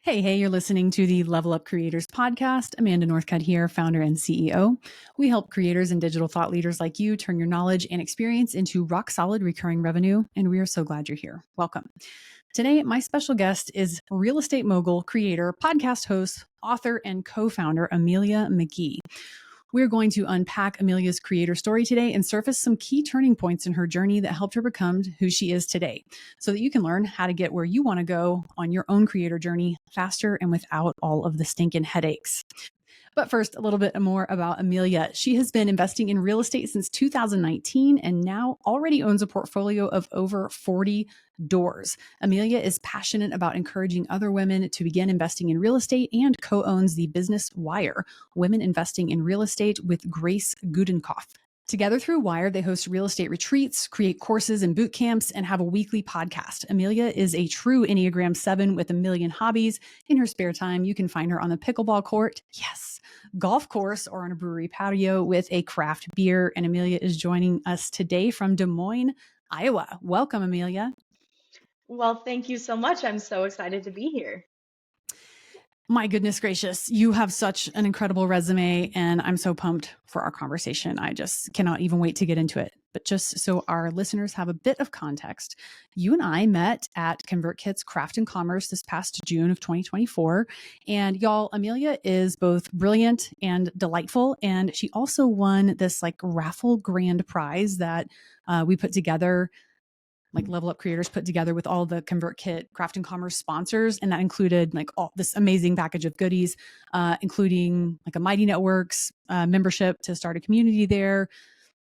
Hey, you're listening to the Level Up Creators podcast. Amanda Northcutt here, founder and CEO. We help creators and digital thought leaders like you turn your knowledge and experience into rock solid recurring revenue, and we are so glad you're here. Welcome. Today, my special guest is real estate mogul, creator, podcast host, author, and co-founder Amelia McGee. We're going to unpack Amelia's creator story today and surface some key turning points in her journey that helped her become who she is today, so that you can learn how to get where you want to go on your own creator journey faster and without all of the stinking headaches. But first, a little bit more about Amelia. She has been investing in real estate since 2019 and now already owns a portfolio of over 40 doors. Amelia is passionate about encouraging other women to begin investing in real estate and co-owns the business Wire, Women Investing in Real Estate with Grace Gudenkopf. Together through Wire, they host real estate retreats, create courses and boot camps, and have a weekly podcast. Amelia is a true Enneagram 7 with a million hobbies. In her spare time, you can find her on the pickleball court, yes, golf course, or on a brewery patio with a craft beer. And Amelia is joining us today from Des Moines, Iowa. Welcome, Amelia. Well, thank you so much. I'm so excited to be here. My goodness gracious, you have such an incredible resume, and I'm so pumped for our conversation. I just cannot even wait to get into it. But just so our listeners have a bit of context, you and I met at ConvertKit's Craft and Commerce this past June of 2024. And y'all, Amelia is both brilliant and delightful. And she also won this raffle grand prize that we put together, Level Up Creators put together with all the ConvertKit Craft and Commerce sponsors. And that included all this amazing package of goodies, including a Mighty Networks membership to start a community there,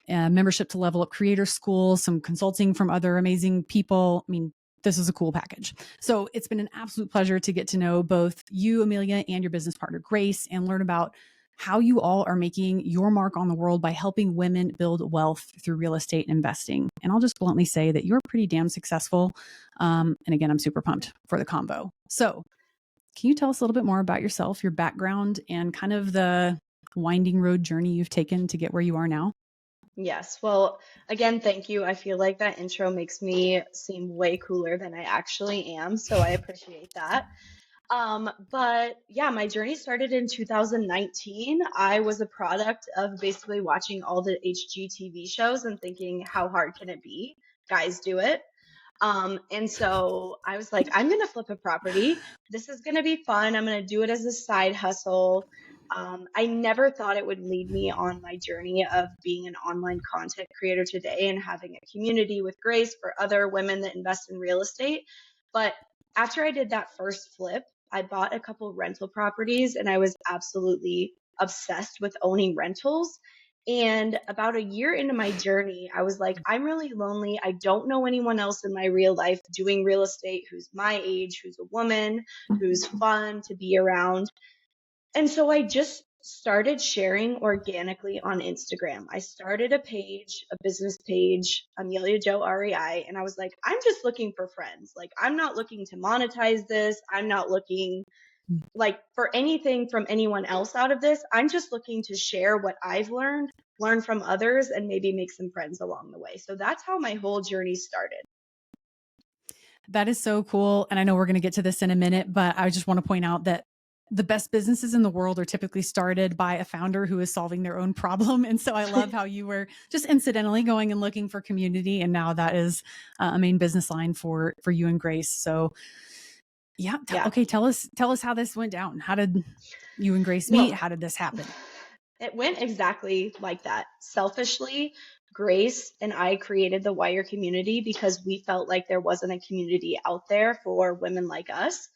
membership to Level Up Creator School, some consulting from other amazing people. I mean, this is a cool package. So it's been an absolute pleasure to get to know both you, Amelia, and your business partner, Grace, and learn about how you all are making your mark on the world by helping women build wealth through real estate investing. And I'll just bluntly say that you're pretty damn successful. And again, I'm super pumped for the combo. So can you tell us a little bit more about yourself, your background, and kind of the winding road journey you've taken to get where you are now? Yes. Well, again, thank you. I feel like that intro makes me seem way cooler than I actually am. So I appreciate that. But yeah, my journey started in 2019. I was a product of basically watching all the HGTV shows and thinking, how hard can it be? Guys do it. And so I was like, I'm going to flip a property. This is going to be fun. I'm going to do it as a side hustle. I never thought it would lead me on my journey of being an online content creator today and having a community with Grace for other women that invest in real estate. But after I did that first flip, I bought a couple rental properties and I was absolutely obsessed with owning rentals. And about a year into my journey, I was like, I'm really lonely. I don't know anyone else in my real life doing real estate who's my age, who's a woman, who's fun to be around. And so I just started sharing organically on Instagram. I started a page, a business page, Amelia Jo REI, and I was like, I'm just looking for friends. I'm not looking to monetize this. I'm not looking for anything from anyone else out of this. I'm just looking to share what I've learned, learn from others, and maybe make some friends along the way. So that's how my whole journey started. That is so cool. And I know we're going to get to this in a minute, but I just want to point out that the best businesses in the world are typically started by a founder who is solving their own problem. And so I love how you were just incidentally going and looking for community. And now that is a main business line for you and Grace. So yeah. Okay. Tell us how this went down. How did you and Grace meet? How did this happen? It went exactly like that. Selfishly, Grace and I created the Wire community because we felt like there wasn't a community out there for women like us.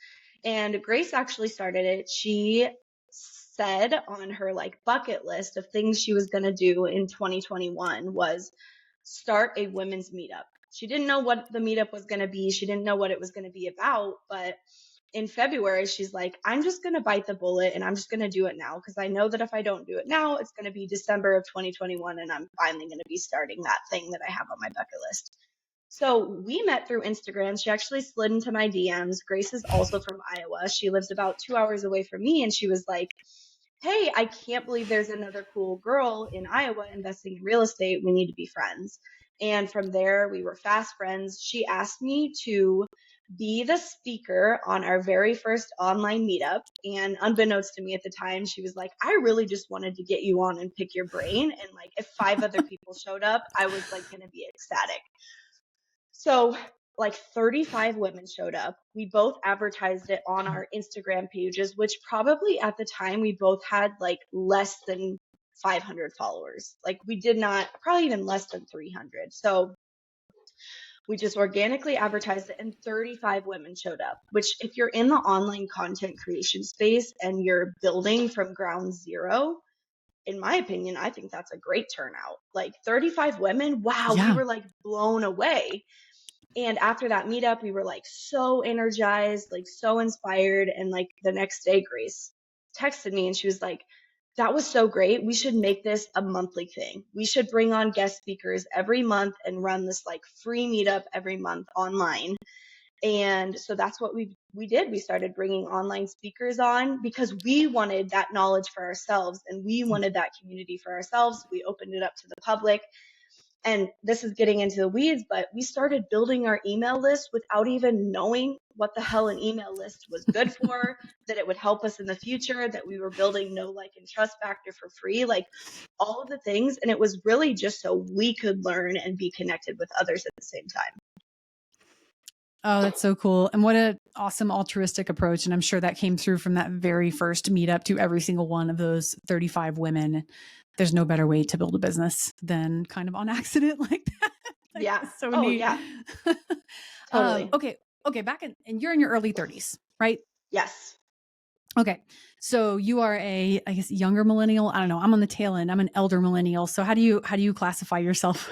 And Grace actually started it. She said on her bucket list of things she was going to do in 2021 was start a women's meetup. She didn't know what the meetup was going to be. She didn't know what it was going to be about, but in February, she's like, I'm just going to bite the bullet and I'm just going to do it now because I know that if I don't do it now, it's going to be December of 2021 and I'm finally going to be starting that thing that I have on my bucket list. So we met through Instagram. She actually slid into my DMs. Grace is also from Iowa. She lives about 2 hours away from me. And she was like, hey, I can't believe there's another cool girl in Iowa investing in real estate. We need to be friends. And from there, we were fast friends. She asked me to be the speaker on our very first online meetup. And unbeknownst to me at the time, she was like, I really just wanted to get you on and pick your brain. And like, if 5 other people showed up, I was like going to be ecstatic. So like 35 women showed up. We both advertised it on our Instagram pages, which probably at the time we both had like less than 500 followers. Like we did not, probably even less than 300. So we just organically advertised it and 35 women showed up, which if you're in the online content creation space and you're building from ground zero, in my opinion, I think that's a great turnout. Like 35 women, wow, we Yeah. were like blown away. And after that meetup, we were like so energized, like so inspired. And like the next day, Grace texted me and she was like, that was so great. We should make this a monthly thing. We should bring on guest speakers every month and run this like free meetup every month online. And so that's what we did. We started bringing online speakers on because we wanted that knowledge for ourselves and we wanted that community for ourselves. We opened it up to the public. And this is getting into the weeds, but we started building our email list without even knowing what the hell an email list was good for, that it would help us in the future, that we were building know, like, and trust factor for free, like all of the things. And it was really just so we could learn and be connected with others at the same time. Oh, that's so cool. And what an awesome altruistic approach. And I'm sure that came through from that very first meetup to every single one of those 35 women. There's no better way to build a business than kind of on accident like that. Like, Yeah. so Oh, neat. yeah. Totally. Okay. Back in, and you're in your early 30s, right? Yes. Okay. So you are I guess, younger millennial. I don't know. I'm on the tail end. I'm an elder millennial. So how do you classify yourself?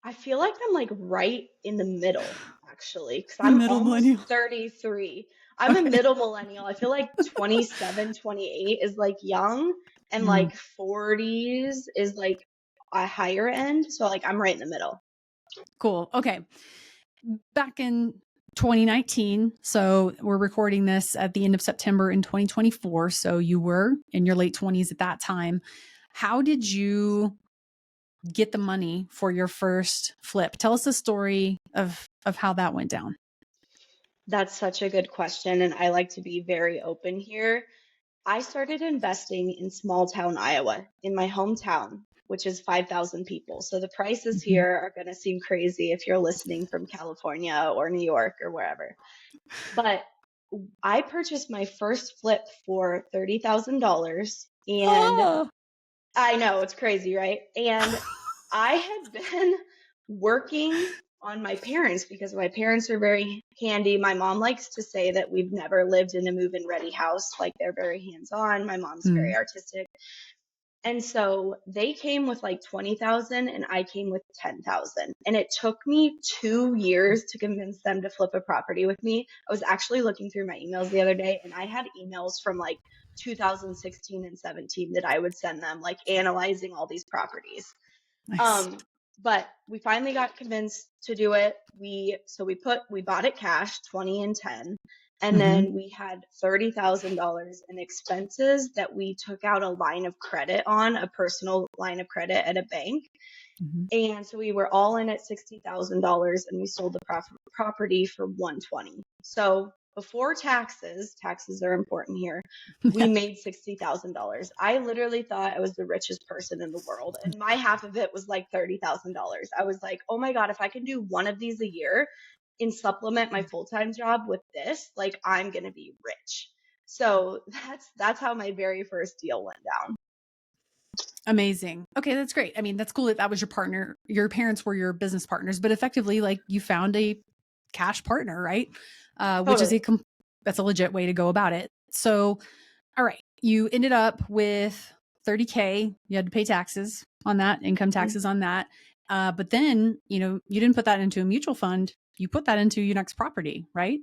I feel like I'm like right in the middle, actually, because The I'm middle almost millennial. 33. I'm a Okay. middle millennial. I feel like 27, 28 is like young, and Mm. like 40s is like a higher end. So like I'm right in the middle. Cool. Okay. Back in 2019, so we're recording this at the end of September in 2024. So you were in your late 20s at that time. How did you get the money for your first flip? Tell us the story of how that went down. That's such a good question, and I like to be very open here. I started investing in small town Iowa, in my hometown, which is 5,000 people. So the prices Mhm. here are going to seem crazy if you're listening from California or New York or wherever. But I purchased my first flip for $30,000. And Oh. I know it's crazy, right? And I had been working on my parents because my parents are very handy. My mom likes to say that we've never lived in a move-in ready house. Like they're very hands-on. My mom's very Mm. artistic. And so they came with like 20,000 and I came with 10,000. And it took me 2 years to convince them to flip a property with me. I was actually looking through my emails the other day and I had emails from like 2016 and 17 that I would send them, like analyzing all these properties. Nice. Um, but we finally got convinced to do it. We bought it cash, 20 and 10. And Mm-hmm. then we had $30,000 in expenses that we took out a line of credit on, a personal line of credit at a bank. Mm-hmm. And so we were all in at $60,000 and we sold the property for 120. So before taxes are important here. We Yeah. made $60,000. I literally thought I was the richest person in the world. And my half of it was like $30,000. I was like, oh my God, if I can do one of these a year and supplement my full-time job with this, like I'm going to be rich. So that's how my very first deal went down. Amazing. Okay, that's great. I mean, that's cool that that was your partner. Your parents were your business partners, but effectively, like you found a cash partner, right? Which is Totally. that's a legit way to go about it. So, all right, you ended up with 30K. You had to pay taxes on that, income taxes on that. But then, you didn't put that into a mutual fund. You put that into your next property, right?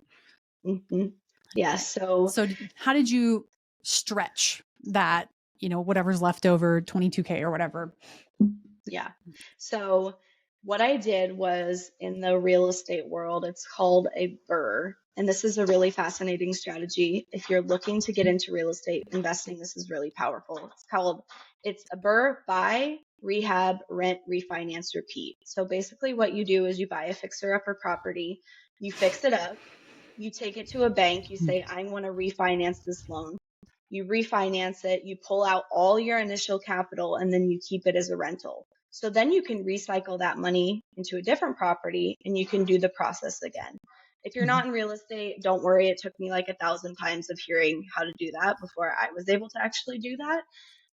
Mm-hmm. Yeah. So So how did you stretch that, whatever's left over, 22K or whatever? yeah. So what I did was in the real estate world, it's called a BRRRR. And this is a really fascinating strategy. If you're looking to get into real estate investing, this is really powerful. It's a BRRRR: buy, rehab, rent, refinance, repeat. So basically what you do is you buy a fixer upper property, you fix it up, You take it to a bank, you say, I want to refinance this loan. You refinance it, you pull out all your initial capital, and then you keep it as a rental. So then you can recycle that money into a different property and you can do the process again. If you're not in real estate, don't worry. It took me like 1,000 times of hearing how to do that before I was able to actually do that.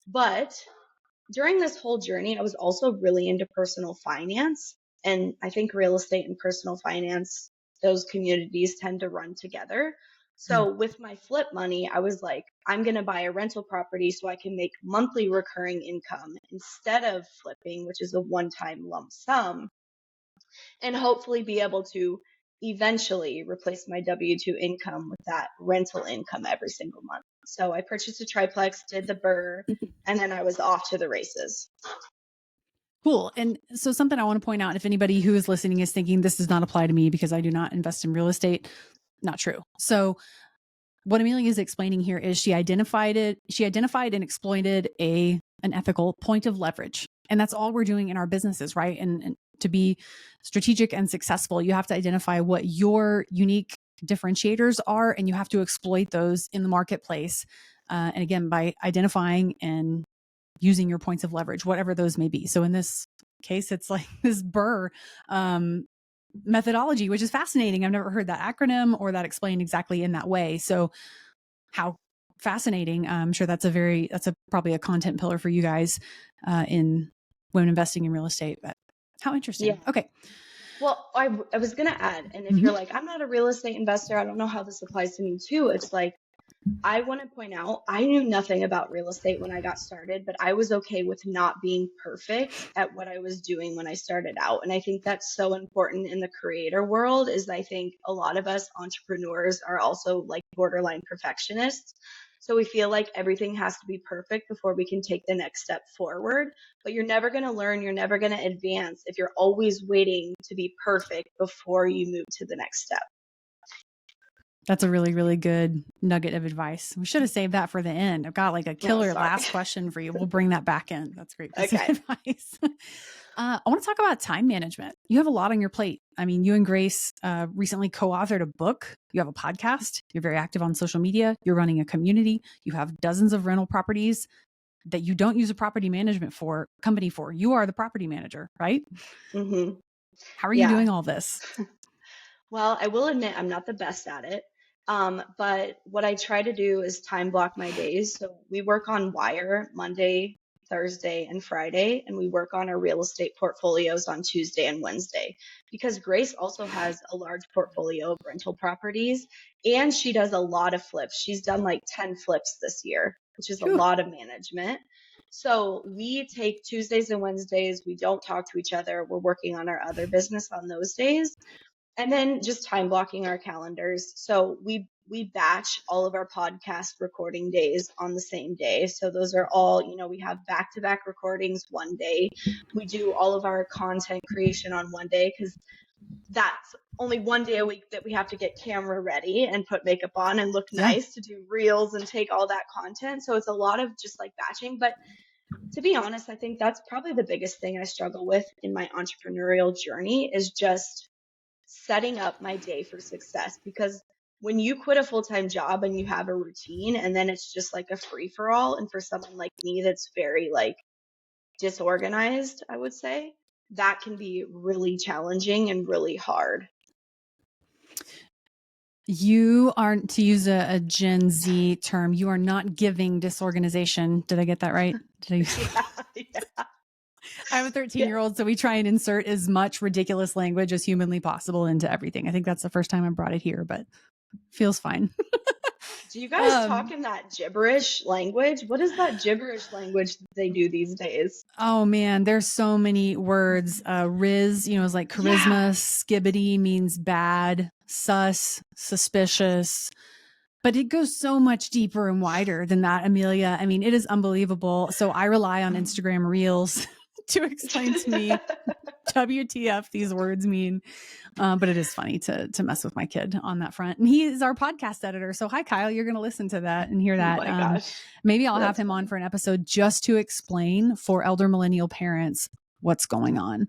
But during this whole journey, I was also really into personal finance. And I think real estate and personal finance, those communities tend to run together. Mm. So with my flip money, I was like, I'm going to buy a rental property so I can make monthly recurring income instead of flipping, which is a one-time lump sum, and hopefully be able to eventually replace my W-2 income with that rental income every single month. So I purchased a triplex, did the BRRRR, and then I was off to the races. Cool. And so something I want to point out, if anybody who is listening is thinking this does not apply to me because I do not invest in real estate, not true. So what Amelia is explaining here is she identified and exploited an ethical point of leverage. And that's all we're doing in our businesses, right? And to be strategic and successful, you have to identify what your unique differentiators are, and you have to exploit those in the marketplace. And again, by identifying and using your points of leverage, whatever those may be. So in this case, it's like this BRRRR methodology, which is fascinating. I've never heard that acronym or that explained exactly in that way. So how fascinating. I'm sure that's probably a content pillar for you guys in when investing in real estate, but how interesting. Yeah. Okay. Well, I was going to add, and if you're like, I'm not a real estate investor, I don't know how this applies to me too. It's like, I want to point out, I knew nothing about real estate when I got started, but I was okay with not being perfect at what I was doing when I started out. And I think that's so important in the creator world is I think a lot of us entrepreneurs are also like borderline perfectionists. So we feel like everything has to be perfect before we can take the next step forward. But you're never going to learn, you're never going to advance if you're always waiting to be perfect before you move to the next step. That's a really, really good nugget of advice. We should have saved that for the end. I've got like a killer last question for you. We'll bring that back in. That's great piece of advice. I want to talk about time management. You have a lot on your plate. I mean, you and Grace recently co-authored a book. You have a podcast. You're very active on social media. You're running a community. You have dozens of rental properties that you don't use a property management company for. You are the property manager, right? Mm-hmm. How are you doing all this? Well, I will admit I'm not the best at it. But what I try to do is time block my days. So we work on Wire Monday, Thursday, and Friday, and we work on our real estate portfolios on Tuesday and Wednesday. Because Grace also has a large portfolio of rental properties, and she does a lot of flips. She's done like 10 flips this year, which is a lot of management. So we take Tuesdays and Wednesdays. We don't talk to each other. We're working on our other business on those days. And then just time blocking our calendars. So we batch all of our podcast recording days on the same day. So those are all, we have back-to-back recordings one day. We do all of our content creation on one day because that's only one day a week that we have to get camera ready and put makeup on and look nice to do reels and take all that content. So it's a lot of just like batching. But to be honest, I think that's probably the biggest thing I struggle with in my entrepreneurial journey is just setting up my day for success. Because when you quit a full-time job and you have a routine and then it's just like a free-for-all, and for someone like me that's very like disorganized, I would say that can be really challenging and really hard. You are, to use a Gen Z term, you are not giving disorganization. Did I get that right? Yeah. I have a 13-year-old, so we try and insert as much ridiculous language as humanly possible into everything. I think that's the first time I brought it here, but feels fine. Do you guys talk in that gibberish language? What is that gibberish language that they do these days? Oh man, there's so many words. Riz, is like charisma. Skibbity means bad. Sus, suspicious. But it goes so much deeper and wider than that, Amelia. I mean, it is unbelievable. So I rely on Instagram Reels to explain to me WTF these words mean. But it is funny to mess with my kid on that front. And he is our podcast editor. So hi, Kyle, you're going to listen to that and hear that. Oh my gosh. Maybe I'll have him on for an episode just to explain for elder millennial parents what's going on.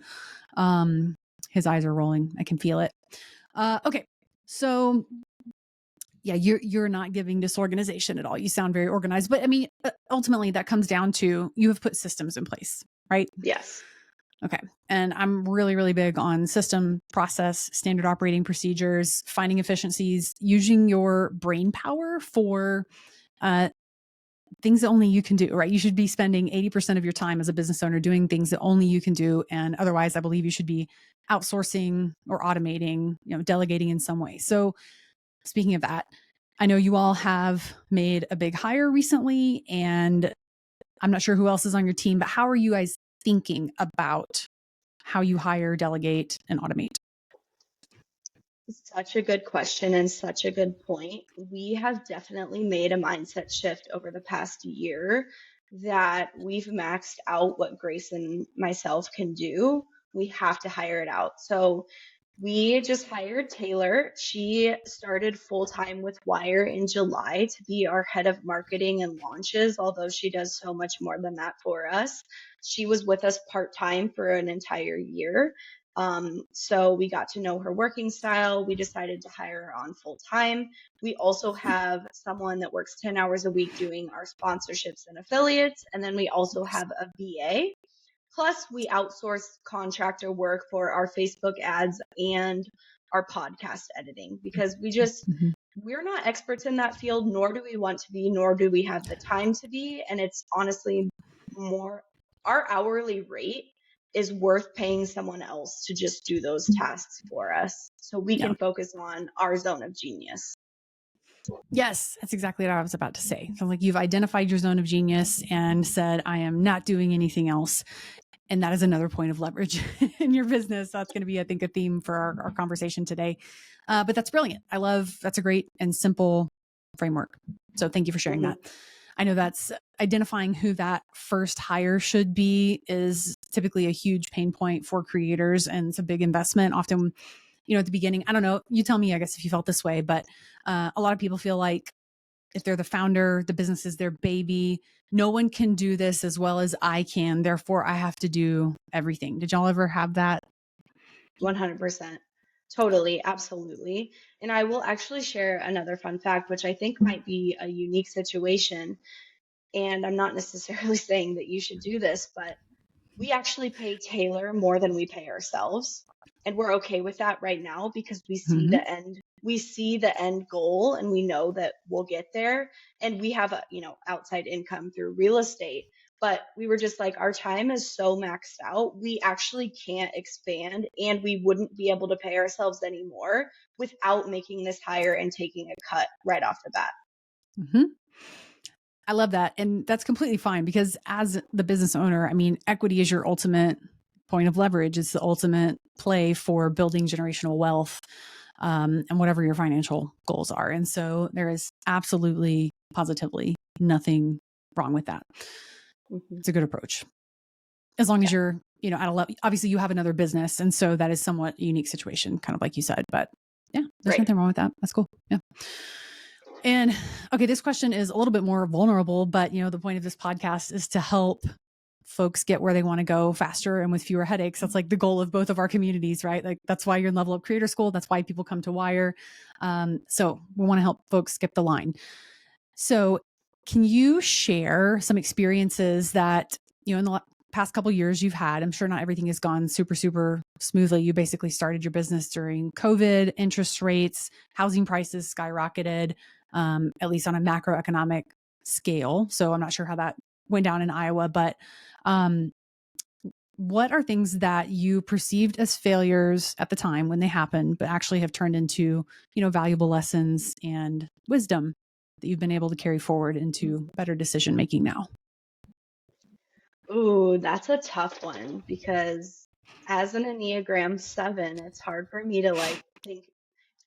His eyes are rolling. I can feel it. Okay. So yeah, you're not giving disorganization at all. You sound very organized, but I mean, ultimately that comes down to you have put systems in place, right? Yes. Okay. And I'm really, really big on system, process, standard operating procedures, finding efficiencies, using your brain power for things that only you can do, right? You should be spending 80% of your time as a business owner doing things that only you can do. And otherwise, I believe you should be outsourcing or automating, delegating in some way. So speaking of that, I know you all have made a big hire recently, and I'm not sure who else is on your team, but how are you guys thinking about how you hire, delegate, and automate? Such a good question and such a good point. We have definitely made a mindset shift over the past year that we've maxed out what Grace and myself can do. We have to hire it out. So we just hired Taylor. She started full time with Wire in July to be our head of marketing and launches, although she does so much more than that for us. She was with us part time for an entire year. So we got to know her working style. We decided to hire her on full time. We also have someone that works 10 hours a week doing our sponsorships and affiliates. And then we also have a VA. Plus, we outsource contractor work for our Facebook ads and our podcast editing because Mhm. we're not experts in that field, nor do we want to be, nor do we have the time to be. And it's honestly more, our hourly rate is worth paying someone else to just do those tasks for us so we Yeah. can focus on our zone of genius. Yes, that's exactly what I was about to say. So, like, you've identified your zone of genius and said, I am not doing anything else. And that is another point of leverage in your business. That's going to be, I think, a theme for our conversation today. But that's brilliant. That's a great and simple framework. So thank you for sharing that. I know that's identifying who that first hire should be is typically a huge pain point for creators, and it's a big investment. Often, at the beginning, I don't know, you tell me, I guess, if you felt this way, but a lot of people feel like if they're the founder, the business is their baby. No one can do this as well as I can. Therefore, I have to do everything. Did y'all ever have that? 100%. Totally, absolutely. And I will actually share another fun fact, which I think might be a unique situation. And I'm not necessarily saying that you should do this, but we actually pay Taylor more than we pay ourselves. And we're okay with that right now because Mm-hmm. we see the end goal and we know that we'll get there. And we have outside income through real estate. But we were just like, our time is so maxed out, we actually can't expand and we wouldn't be able to pay ourselves anymore without making this hire and taking a cut right off the bat. Mm-hmm. I love that. And that's completely fine because as the business owner, I mean, equity is your ultimate point of leverage. It's the ultimate play for building generational wealth, and whatever your financial goals are. And so there is absolutely, positively nothing wrong with that. Mhm. It's a good approach. As long as Yeah, you're, at a level, obviously you have another business. And so that is somewhat a unique situation, kind of like you said, but yeah, there's right. nothing wrong with that. That's cool. Yeah. And okay, this question is a little bit more vulnerable, but the point of this podcast is to help folks get where they want to go faster and with fewer headaches. That's like the goal of both of our communities, right? Like that's why you're in Level Up Creator School. That's why people come to Wire. So we want to help folks skip the line. So can you share some experiences that, in the past couple of years you've had? I'm sure not everything has gone super, super smoothly. You basically started your business during COVID, interest rates, housing prices skyrocketed, at least on a macroeconomic scale. So I'm not sure how that went down in Iowa, but um, what are things that you perceived as failures at the time when they happened, but actually have turned into, valuable lessons and wisdom that you've been able to carry forward into better decision making now? Ooh, that's a tough one because as an Enneagram 7, it's hard for me to think.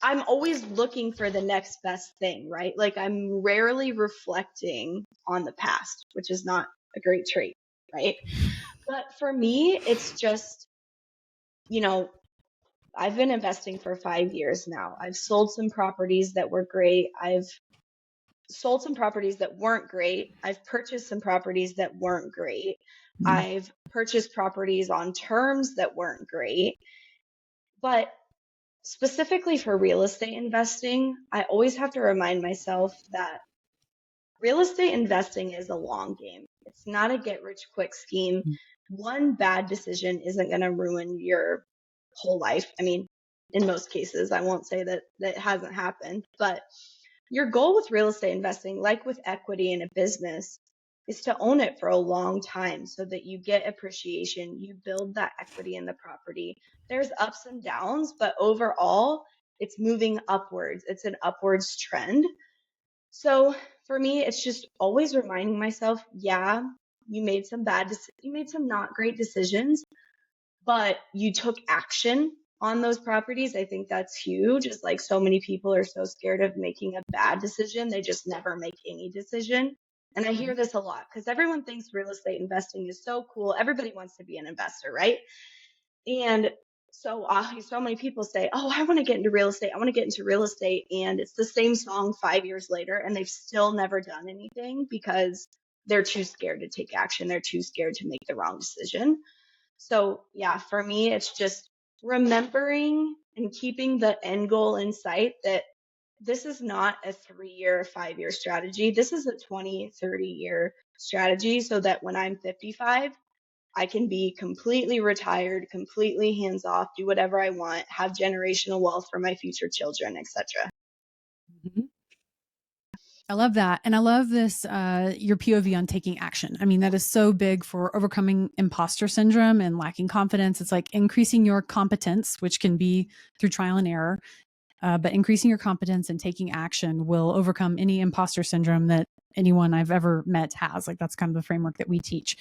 I'm always looking for the next best thing, right? Like I'm rarely reflecting on the past, which is not a great trait, right? But for me, it's just, you know, I've been investing for 5 years now. I've sold some properties that were great. I've sold some properties that weren't great. I've purchased some properties that weren't great. Mm. I've purchased properties on terms that weren't great. But specifically for real estate investing, I always have to remind myself that real estate investing is a long game. It's not a get rich quick scheme. One bad decision isn't going to ruin your whole life. I mean, in most cases, I won't say that that hasn't happened, but your goal with real estate investing, like with equity in a business, is to own it for a long time so that you get appreciation, you build that equity in the property. There's ups and downs, but overall, it's moving upwards. It's an upwards trend. So for me, it's just always reminding myself, yeah, you made some not great decisions, but you took action on those properties. I think that's huge. It's like so many people are so scared of making a bad decision, they just never make any decision. And I hear this a lot because everyone thinks real estate investing is so cool. Everybody wants to be an investor, right? And so many people say, "Oh, I want to get into real estate. I want to get into real estate." And it's the same song 5 years later, and they've still never done anything because they're too scared to take action. They're too scared to make the wrong decision. So, yeah, for me, it's just remembering and keeping the end goal in sight that this is not a 3 year, 5 year strategy. This is a 20, 30 year strategy so that when I'm 55, I can be completely retired, completely hands off, do whatever I want, have generational wealth for my future children, etc. Mhm. I love that. And I love this, your POV on taking action. I mean, that is so big for overcoming imposter syndrome and lacking confidence. It's like increasing your competence, which can be through trial and error. But increasing your competence and taking action will overcome any imposter syndrome that anyone I've ever met has. Like, that's kind of the framework that we teach.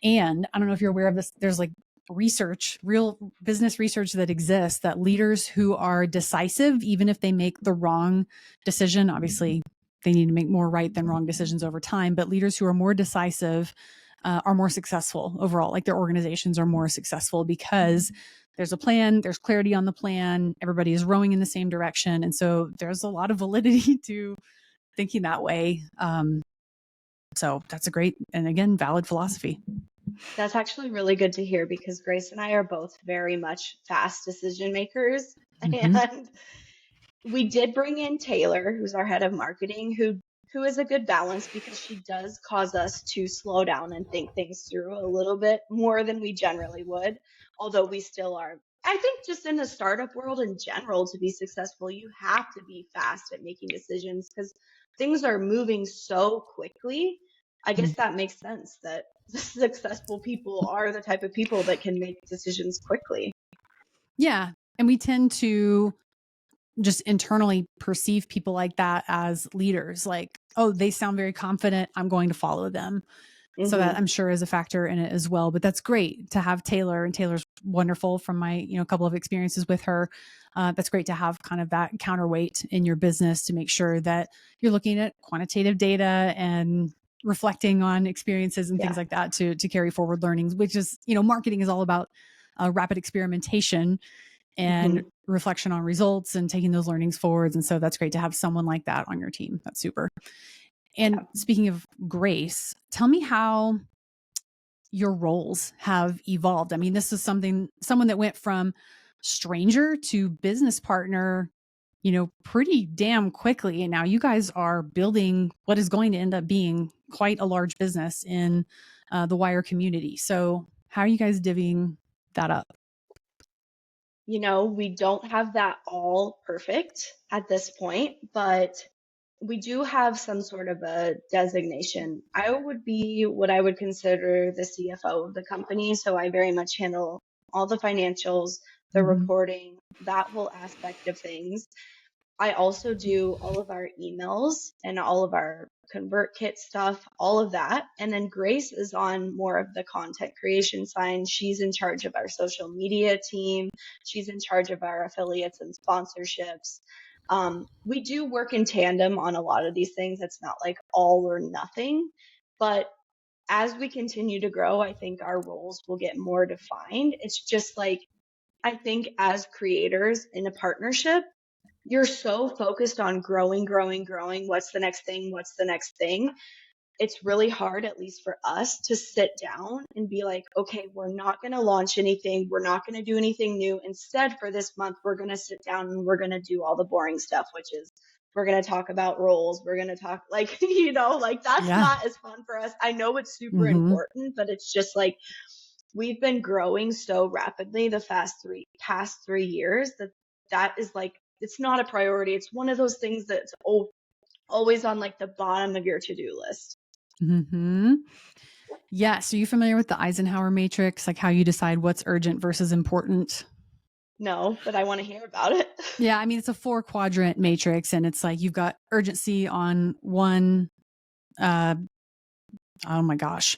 And I don't know if you're aware of this, there's like research, real business research that exists that leaders who are decisive, even if they make the wrong decision, obviously they need to make more right than wrong decisions over time, but leaders who are more decisive are more successful overall. Like, their organizations are more successful because there's a plan, there's clarity on the plan, everybody is rowing in the same direction. And so there's a lot of validity to thinking that way. So that's a great, and again, valid philosophy. That's actually really good to hear because Grace and I are both very much fast decision makers. Mm-hmm. And we did bring in Taylor, who's our head of marketing, who is a good balance because she does cause us to slow down and think things through a little bit more than we generally would. Although we still are, I think, just in the startup world in general, to be successful, you have to be fast at making decisions because things are moving so quickly. I guess that makes sense that successful people are the type of people that can make decisions quickly. Yeah. And we tend to just internally perceive people like that as leaders. Like, oh, they sound very confident, I'm going to follow them. So that, Hmm. I'm sure, is a factor in it as well. But that's great to have Taylor, and Taylor's wonderful from my, couple of experiences with her. That's great to have kind of that counterweight in your business to make sure that you're looking at quantitative data and reflecting on experiences and things Yeah. like that to carry forward learnings, which is, marketing is all about rapid experimentation and Hmm. reflection on results and taking those learnings forwards. And so that's great to have someone like that on your team. That's super. And speaking of Grace, tell me how your roles have evolved. I mean, this is someone that went from stranger to business partner, pretty damn quickly. And now you guys are building what is going to end up being quite a large business in the wire community. So how are you guys divvying that up? We don't have that all perfect at this point, but we do have some sort of a designation. I would be what I would consider the CFO of the company. So I very much handle all the financials, the Mm-hmm. reporting, that whole aspect of things. I also do all of our emails and all of our ConvertKit stuff, all of that. And then Grace is on more of the content creation side. She's in charge of our social media team. She's in charge of our affiliates and sponsorships. We do work in tandem on a lot of these things. It's not like all or nothing. But as we continue to grow, I think our roles will get more defined. It's just like, I think as creators in a partnership, you're so focused on growing, growing, growing. What's the next thing? What's the next thing? it's really hard, at least for us, to sit down and be like, okay, we're not going to launch anything. We're not going to do anything new. Instead, for this month, we're going to sit down and we're going to do all the boring stuff, which is we're going to talk about roles. We're going to talk like, like that's Yeah. not as fun for us. I know it's super Mm-hmm. important, but it's just like we've been growing so rapidly the past 3 years that is like, it's not a priority. It's one of those things that's always on like the bottom of your to-do list. Mm-hmm. Yeah. So you familiar with the Eisenhower matrix, like how you decide what's urgent versus important? No, but I want to hear about it. Yeah. I mean, it's a 4-quadrant matrix, and it's like you've got urgency on one, oh my gosh,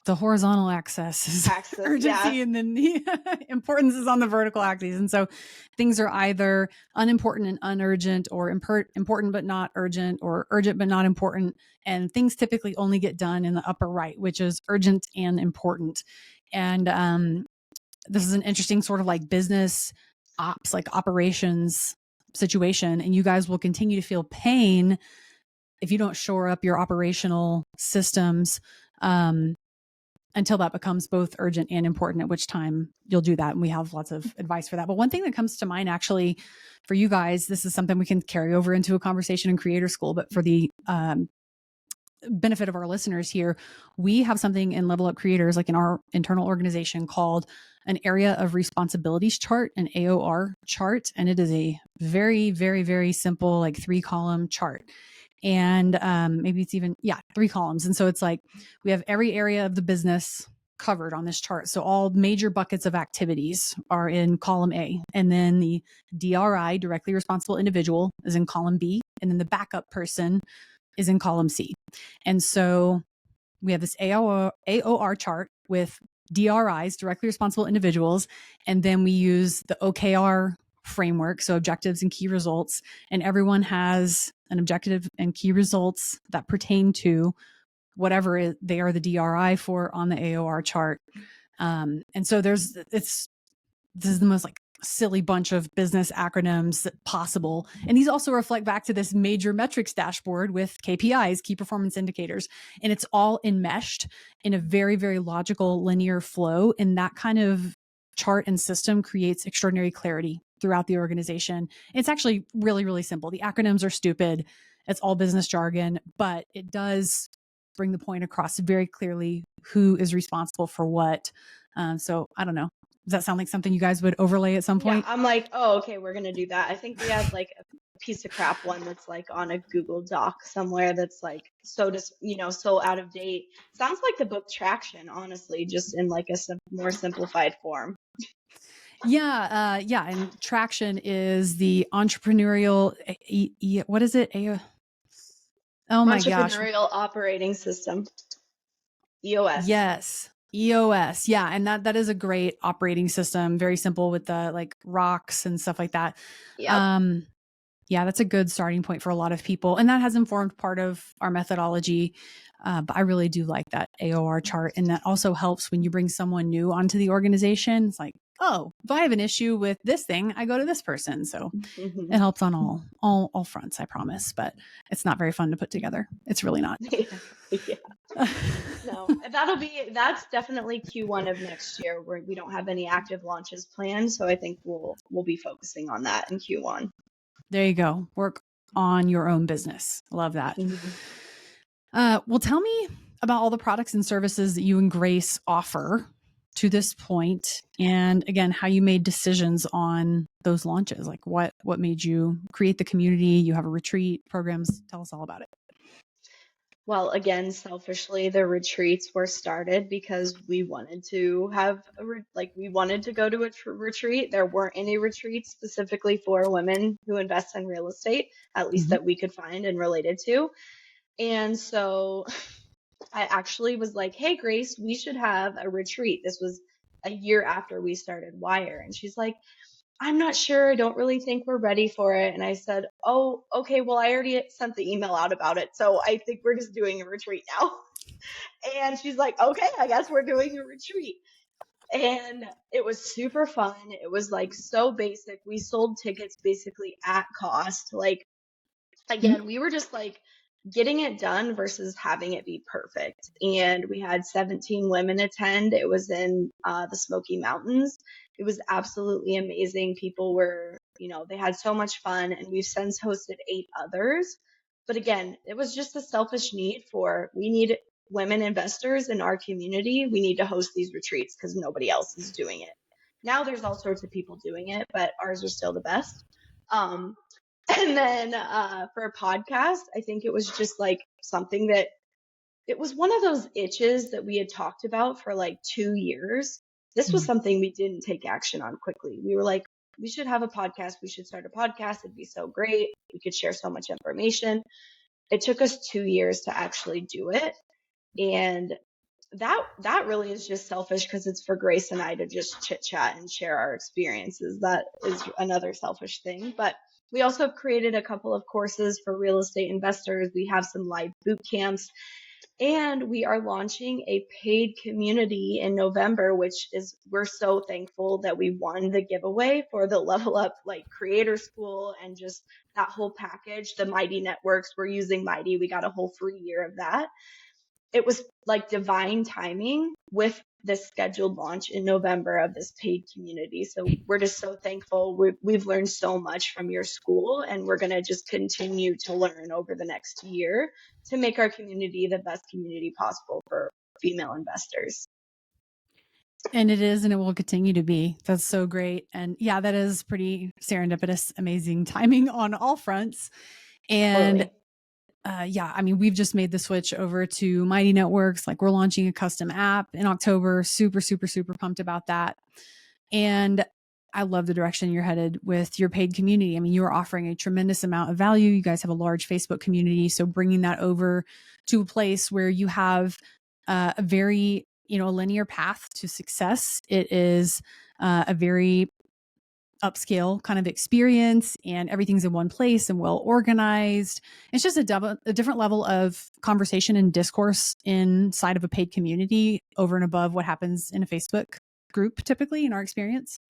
the horizontal axis is urgency, Yeah. and then the importance is on the vertical axis. And so things are either unimportant and unurgent, or important but not urgent, or urgent but not important. And things typically only get done in the upper right, which is urgent and important. And this is an interesting sort of like business ops, like operations situation. And you guys will continue to feel pain if you don't shore up your operational systems, until that becomes both urgent and important, at which time you'll do that. And we have lots of advice for that. But one thing that comes to mind actually for you guys, this is something we can carry over into a conversation in creator school, but for the benefit of our listeners here, we have something in Level Up Creators, like in our internal organization, called an area of responsibilities chart, an AOR chart. And it is a very, very, very simple, like 3-column chart. And maybe it's even 3 columns. And so it's like we have every area of the business covered on this chart. So all major buckets of activities are in column A, and then the DRI, directly responsible individual, is in column B, and then the backup person is in column C. And so we have this AOR chart with DRIs, directly responsible individuals, and then we use the OKR framework, so objectives and key results, and everyone has an objective and key results that pertain to whatever they are the DRI for on the AOR chart. And so this is the most like silly bunch of business acronyms possible. And these also reflect back to this major metrics dashboard with KPIs, key performance indicators. And it's all enmeshed in a very, very logical linear flow. And that kind of chart and system creates extraordinary clarity throughout the organization. It's actually really, really simple. The acronyms are stupid. It's all business jargon, but it does bring the point across very clearly who is responsible for what. So I don't know. Does that sound like something you guys would overlay at some point? Yeah, I'm like, oh, okay, we're gonna do that. I think we have like a piece of crap one that's like on a Google Doc somewhere that's like so just so out of date. Sounds like the book Traction, honestly, just in like a more simplified form. Yeah, and Traction is the entrepreneurial. What is it? Oh my gosh! Entrepreneurial Operating System, EOS. Yes, EOS. Yeah, and that is a great operating system. Very simple with the like rocks and stuff like that. Yep. Yeah, that's a good starting point for a lot of people, and that has informed part of our methodology. But I really do like that AOR chart, and that also helps when you bring someone new onto the organization. It's like, oh, if I have an issue with this thing, I go to this person. So it helps on all fronts, I promise. But it's not very fun to put together. It's really not. Yeah. No, that's definitely Q1 of next year, where we don't have any active launches planned. So I think we'll be focusing on that in Q1. There you go. Work on your own business. Love that. Well, tell me about all the products and services that you and Grace offer to this point, and again, how you made decisions on those launches. Like what made you create the community? You have a retreat programs. Tell us all about it. Well, again, selfishly, the retreats were started because we wanted to have we wanted to go to a retreat. There weren't any retreats specifically for women who invest in real estate, at least that we could find and related to. And so I actually was like, hey, Grace, we should have a retreat. This was a year after we started Wire. And she's like, I'm not sure. I don't really think we're ready for it. And I said, oh, okay, well, I already sent the email out about it. So I think we're just doing a retreat now. And she's like, okay, I guess we're doing a retreat. And it was super fun. It was like so basic. We sold tickets basically at cost. Like, again, we were just like getting it done versus having it be perfect. And we had 17 women attend. It was in the Smoky Mountains. It was absolutely amazing. People were, they had so much fun, and we've since hosted 8 others. But again, it was just a selfish need for, we need women investors in our community. We need to host these retreats because nobody else is doing it. Now there's all sorts of people doing it, but ours are still the best. Um, and then for a podcast, I think it was just like something that it was one of those itches that we had talked about for like 2 years. This was something we didn't take action on quickly. We were like, we should have a podcast. We should start a podcast. It'd be so great. We could share so much information. It took us 2 years to actually do it. And that really is just selfish because it's for Grace and I to just chit chat and share our experiences. That is another selfish thing. But we also have created a couple of courses for real estate investors. We have some live boot camps, and we are launching a paid community in November, which is, we're so thankful that we won the giveaway for the Level Up like Creator School and just that whole package. The Mighty Networks, we're using Mighty. We got a whole free year of that. It was like divine timing with this scheduled launch in November of this paid community. So we're just so thankful. We've learned so much from your school, and we're going to just continue to learn over the next year to make our community the best community possible for female investors. And it is, and it will continue to be. That's so great. And yeah, that is pretty serendipitous, amazing timing on all fronts. And Totally. yeah, I mean, we've just made the switch over to Mighty Networks. Like, we're launching a custom app in October. Super, super, super pumped about that. And I love the direction you're headed with your paid community. I mean, you are offering a tremendous amount of value. You guys have a large Facebook community. So bringing that over to a place where you have a very, a linear path to success. It is a very upscale kind of experience, and everything's in one place and well organized. It's just a different level of conversation and discourse inside of a paid community over and above what happens in a Facebook group, typically, in our experience.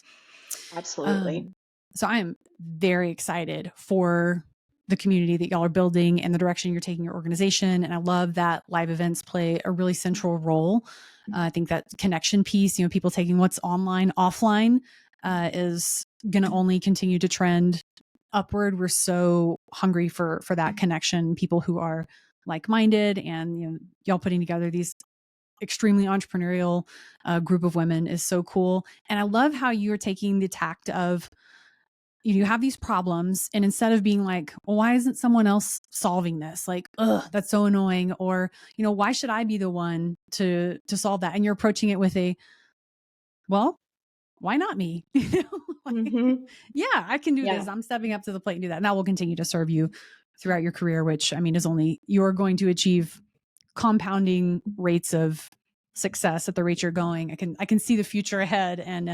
Absolutely. So I am very excited for the community that y'all are building and the direction you're taking your organization. And I love that live events play a really central role. I think that connection piece, people taking what's online, offline, is going to only continue to trend upward. We're so hungry for that connection, people who are like-minded, and y'all putting together these extremely entrepreneurial group of women is so cool. And I love how you're taking the tact of, you have these problems, and instead of being like, well, why isn't someone else solving this? Like, ugh, that's so annoying. Or, why should I be the one to solve that? And you're approaching it with a, well, why not me? Yeah, I can do this. I'm stepping up to the plate and do that. And that will continue to serve you throughout your career, which, I mean, is only, you're going to achieve compounding rates of success at the rate you're going. I can see the future ahead, and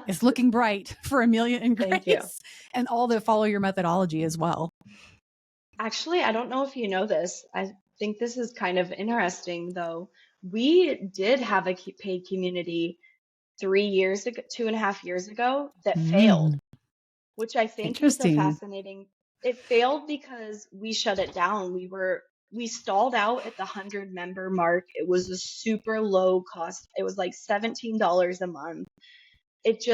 it's looking bright for Amelia and Grace. Thank you. And all that follow your methodology as well. Actually, I don't know if you know this. I think this is kind of interesting, though. We did have a paid community 3 years ago, 2.5 years ago, that failed, which I think is a fascinating. It failed because we shut it down. We stalled out at the 100-member mark. It was a super low cost. It was like $17 a month. It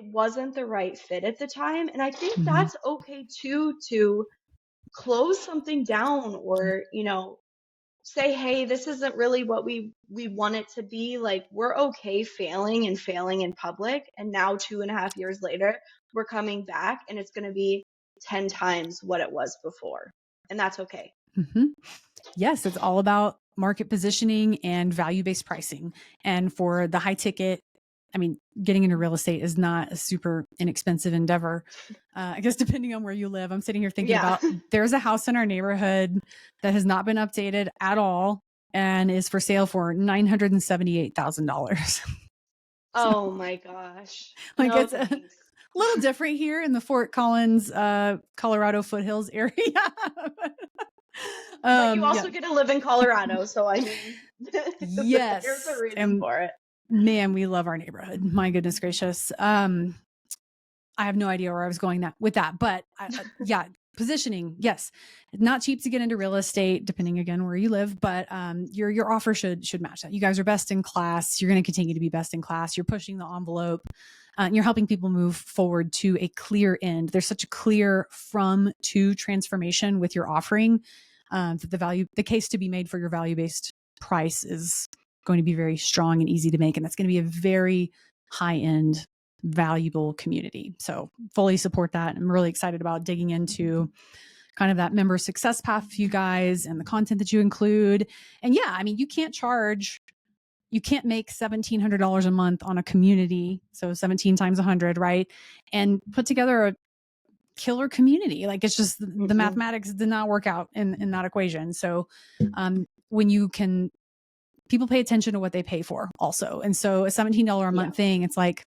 wasn't the right fit at the time. And I think that's okay too, to close something down, or, say, hey, this isn't really what we want it to be. Like, we're okay failing in public. And now 2.5 years later, we're coming back, and it's going to be 10 times what it was before. And that's okay. Yes, it's all about market positioning and value-based pricing. And for the high ticket, I mean, getting into real estate is not a super inexpensive endeavor. I guess depending on where you live. I'm sitting here thinking about, there's a house in our neighborhood that has not been updated at all and is for sale for $978,000. Oh my gosh. Like, no, it's a little different here in the Fort Collins, Colorado foothills area. But you also get to live in Colorado, so I mean, yes, there's a reason for it. Man, we love our neighborhood. My goodness gracious. I have no idea where I was going with that, but yeah, Positioning, yes, not cheap to get into real estate, depending again where you live, but your offer should match that. You guys are best in class. You're going to continue to be best in class. You're pushing the envelope. You're helping people move forward to a clear end. There's such a clear from to transformation with your offering that the case to be made for your value based price is going to be very strong and easy to make, and that's going to be a very high end valuable community. So fully support that. I'm really excited about digging into kind of that member success path for you guys and the content that you include. And yeah, I mean, you can't make $1,700 a month on a community. So 17 times 100, right? And put together a killer community. Like it's just the mathematics did not work out in that equation. So when you can, people pay attention to what they pay for also. And so a $17 a month thing, it's like,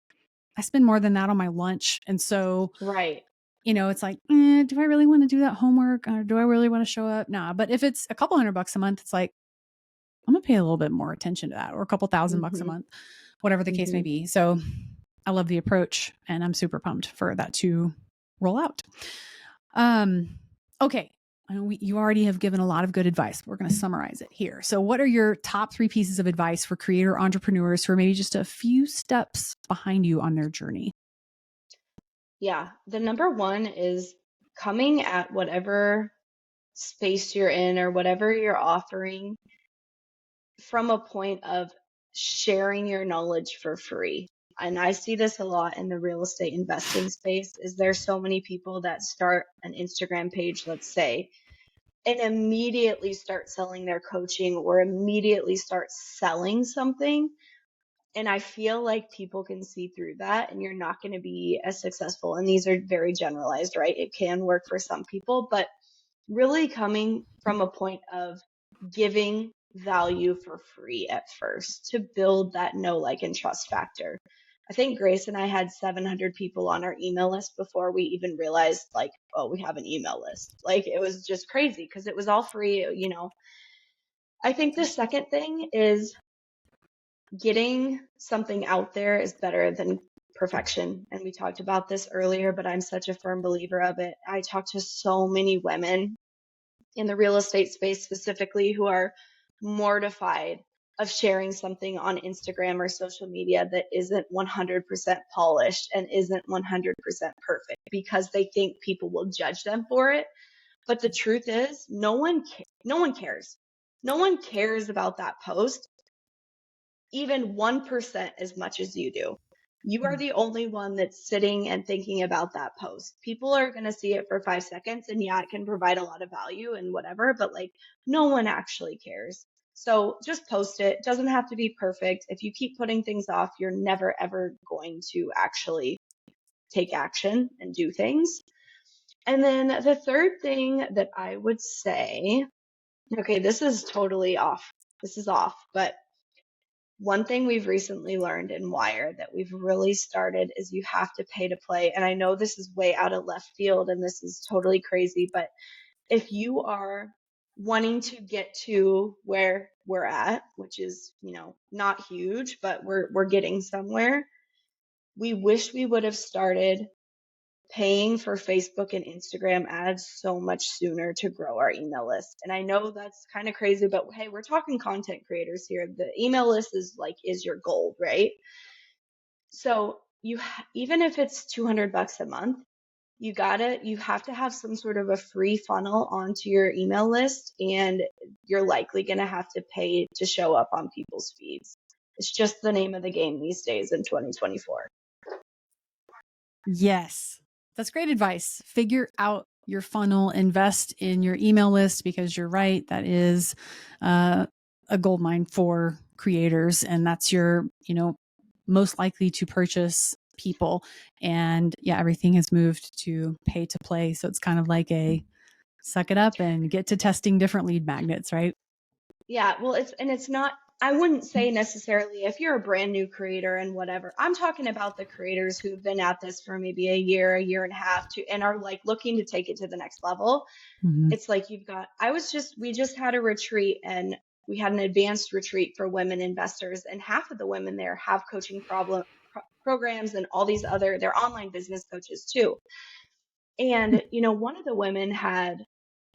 I spend more than that on my lunch. And so, Right. It's like, do I really want to do that homework? Or do I really want to show up? Nah. But if it's a couple $100 a month, it's like, I'm going to pay a little bit more attention to that, or a couple $1,000 a month, whatever the case may be. So I love the approach, and I'm super pumped for that to roll out. Okay. I know you already have given a lot of good advice. We're going to summarize it here. So what are your top 3 pieces of advice for creator entrepreneurs who are maybe just a few steps behind you on their journey? Yeah. The number one is coming at whatever space you're in or whatever you're offering from a point of sharing your knowledge for free. And I see this a lot in the real estate investing space. Is there so many people that start an Instagram page, let's say, and immediately start selling their coaching or immediately start selling something. And I feel like people can see through that, and you're not going to be as successful. And these are very generalized, right? It can work for some people, but really coming from a point of giving value for free at first to build that know, like, and trust factor. I think Grace and I had 700 people on our email list before we even realized, like, oh, we have an email list. Like, it was just crazy because it was all free, I think the second thing is getting something out there is better than perfection. And we talked about this earlier, but I'm such a firm believer of it. I talk to so many women in the real estate space specifically who are mortified of sharing something on Instagram or social media that isn't 100% polished and isn't 100% perfect because they think people will judge them for it. But the truth is, no one cares. No one cares about that post even 1% as much as you do. You are the only one that's sitting and thinking about that post. People are going to see it for 5 seconds, and yeah, it can provide a lot of value and whatever, but like no one actually cares. So just post it. It doesn't have to be perfect. If you keep putting things off, you're never ever going to actually take action and do things. And then the third thing that I would say, okay, this is totally off. This is off, but one thing we've recently learned in Wire that we've really started is you have to pay to play. And I know this is way out of left field and this is totally crazy, but if you are wanting to get to where we're at, which is, not huge, but we're getting somewhere, we wish we would have started paying for Facebook and Instagram ads so much sooner to grow our email list. And I know that's kind of crazy, but hey, we're talking content creators here. The email list is your gold, right? So even if it's $200 a month, you have to have some sort of a free funnel onto your email list, and you're likely going to have to pay to show up on people's feeds. It's just the name of the game these days in 2024. Yes, that's great advice. Figure out your funnel, invest in your email list, because you're right. That is a gold mine for creators. And that's your, most likely to purchase people. And yeah, everything has moved to pay to play. So it's kind of like a suck it up and get to testing different lead magnets, right? Yeah, well, it's not, I wouldn't say necessarily if you're a brand new creator and whatever. I'm talking about the creators who've been at this for maybe a year and a half and are like looking to take it to the next level. Mm-hmm. It's like we just had a retreat, and we had an advanced retreat for women investors, and half of the women there have coaching programs and all these they're online business coaches too. And, one of the women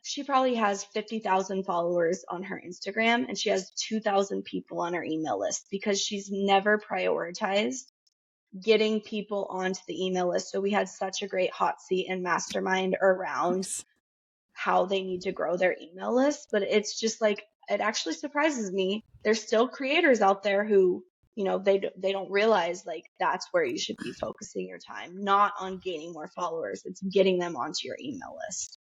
she probably has 50,000 followers on her Instagram, and she has 2,000 people on her email list because she's never prioritized getting people onto the email list. So we had such a great hot seat and mastermind around Nice. how they need to grow their email list. But it's just like, it actually surprises me. There's still creators out there who, they don't realize like that's where you should be focusing your time, not on gaining more followers. It's getting them onto your email list.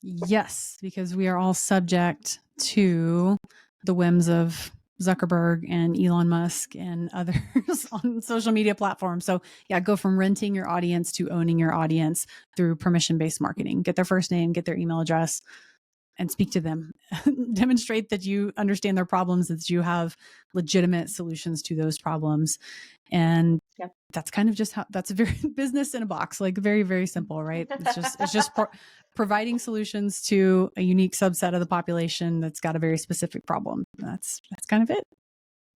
Yes, because we are all subject to the whims of Zuckerberg and Elon Musk and others on social media platforms. So, yeah, go from renting your audience to owning your audience through permission-based marketing. Get their first name, get their email address, and speak to them. Demonstrate that you understand their problems, that you have legitimate solutions to those problems. And Yep. that's kind of just how, that's a very business in a box, like very, very simple, right? It's just providing solutions to a unique subset of the population that's got a very specific problem. That's kind of it.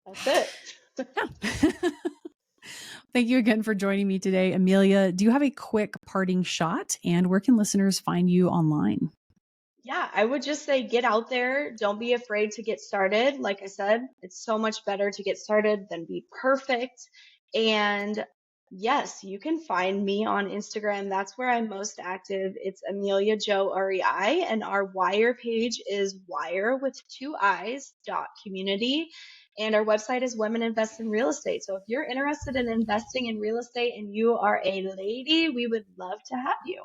That's it. Yeah. Thank you again for joining me today. Amelia, do you have a quick parting shot, and where can listeners find you online? Yeah, I would just say get out there. Don't be afraid to get started. Like I said, it's so much better to get started than be perfect. And yes, you can find me on Instagram. That's where I'm most active. It's Amelia Jo REI, and our Wire page is wire with 2 I's .community. And our website is Women Invest in Real Estate. So if you're interested in investing in real estate and you are a lady, we would love to have you.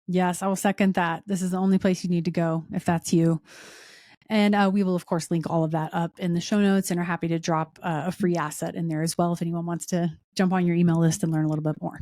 Yes, I will second that. This is the only place you need to go if that's you. And we will, of course, link all of that up in the show notes and are happy to drop a free asset in there as well if anyone wants to jump on your email list and learn a little bit more.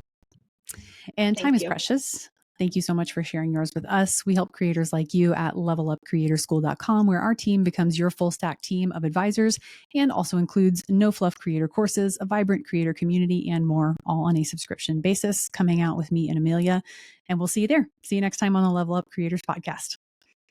And time is precious. Thank you so much for sharing yours with us. We help creators like you at levelupcreatorschool.com, where our team becomes your full stack team of advisors and also includes no fluff creator courses, a vibrant creator community, and more, all on a subscription basis, coming out with me and Amelia. And we'll see you there. See you next time on the Level Up Creators Podcast.